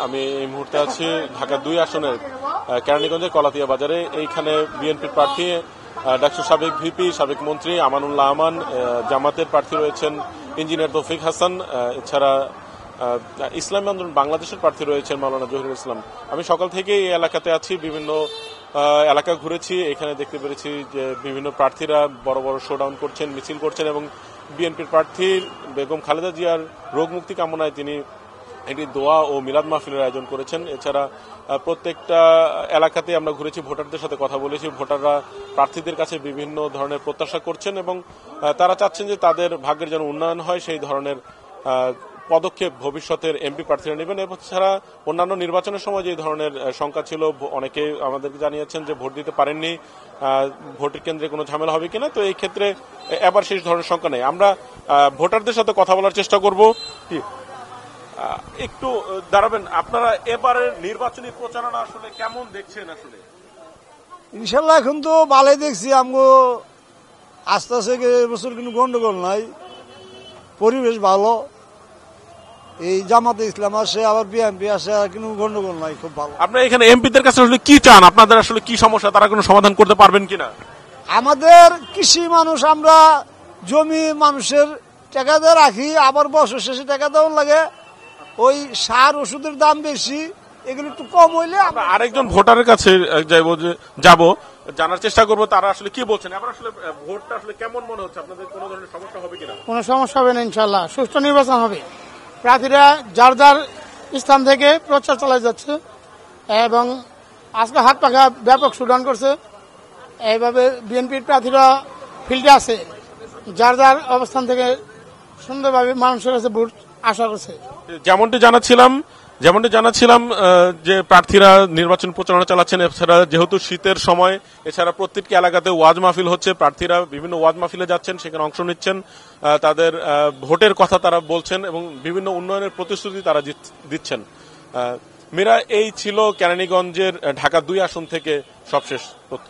আমি এই মুহূর্তে আছি ঢাকা ২ আসনের কেরানীগঞ্জের কলাতিয়া বাজারে। এইখানে বিএনপির প্রার্থী ডাকসু সাবেক ভিপি, সাবেক মন্ত্রী আমানুল্লাহ আমান, জামাতের প্রার্থী রয়েছেন ইঞ্জিনিয়ার তৌফিক হাসান, এছাড়া ইসলামী আন্দোলন বাংলাদেশের প্রার্থী রয়েছেন মাওলানা জহিরুল ইসলাম। আমি সকাল থেকে এই এলাকাতে আছি, বিভিন্ন এলাকা ঘুরেছি। এখানে দেখতে পেরেছি যে বিভিন্ন প্রার্থীরা বড় বড় শোডাউন করছেন, মিছিল করছেন এবং বিএনপির প্রার্থী বেগম খালেদা জিয়ার রোগ মুক্তি কামনায় তিনি একটি দোয়া ও মিলাদ মাহফিলের আয়োজন করেছেন। এছাড়া প্রত্যেকটা এলাকাতে আমরা ঘুরেছি, ভোটারদের সাথে কথা বলেছি। ভোটাররা প্রার্থীদের কাছে বিভিন্ন ধরনের প্রত্যাশা করছেন এবং তারা চাচ্ছেন যে তাদের ভাগ্যের যেন উন্নয়ন হয়, সেই ধরনের পদক্ষেপ ভবিষ্যতের এমপি প্রার্থীরা নেবেন। এছাড়া অন্যান্য নির্বাচনের সময় যে ধরনের শঙ্কা ছিল, অনেকে আমাদেরকে জানিয়েছেন যে ভোট দিতে পারেননি, ভোটের কেন্দ্রে কোনো ঝামেলা হবে কিনা। তো এই ক্ষেত্রে এবার সেই ধরনের শঙ্কা নেই। আমরা ভোটারদের সাথে কথা বলার চেষ্টা করব। একটু দাঁড়াবেন, আপনারা এবারের নির্বাচনী প্রচারণা আসলে কেমন দেখছেন? আসলে ইনশাল্লাহ এখন তো ভালোই দেখছি। আমগো আস্তে আস্তে এবছর কিন্তু গন্ডগোল নাই, পরিবেশ ভালো। এই জামাতে ইসলাম আসে, আবার বিএনপি আসে, কিন্তু গন্ডগোল নাই, খুব ভালো। আপনারা এখানে এমপিদের কাছে আসলে কি চান? আপনাদের আসলে কি সমস্যা, তারা কোনো সমাধান করতে পারবেন কিনা? আমাদের কৃষি মানুষ, আমরা জমি মানুষের টাকা দিয়ে রাখি, আবার বছর শেষে টাকা দেওয়ার লাগে। ওই সার ওষুধের দাম বেশি, এগুলো একটু কম হইলে। আরেকজন ভোটারের কাছে যাব, জানার চেষ্টা করবো তারা আসলে কি বলছেন। এবার আসলে ভোটটা আসলে কেমন মনে হচ্ছে? আপনাদের কোনো ধরনের সমস্যা হবে কিনা? কোনো সমস্যা হবে না, ইনশাল্লাহ সুষ্ঠু নির্বাচন হবে। প্রার্থীরা যার যার স্থান থেকে প্রচার চালাই যাচ্ছে এবং আজকে হাত পাখা ব্যাপক শোডাউন করছে। এইভাবে বিএনপির প্রার্থীরা ফিল্ডে আছে, যার যার অবস্থান থেকে সুন্দরভাবে মানুষের কাছে ভোট আশা করছে। যেমনটি জানাচ্ছিলাম যে প্রার্থীরা নির্বাচন প্রচারণা চালাচ্ছেন। এছাড়া যেহেতু শীতের সময়, এছাড়া প্রত্যেকটি এলাকাতে ওয়াজ মাহফিল হচ্ছে, প্রার্থীরা বিভিন্ন ওয়াজ মাহফিলে যাচ্ছেন, সেখানে অংশ নিচ্ছেন, তাদের ভোটের কথা তারা বলছেন এবং বিভিন্ন উন্নয়নের প্রতিশ্রুতি তারা দিচ্ছেন। মীরা, এই ছিল কেরানীগঞ্জের ঢাকা ২ আসন থেকে সবশেষ তথ্য।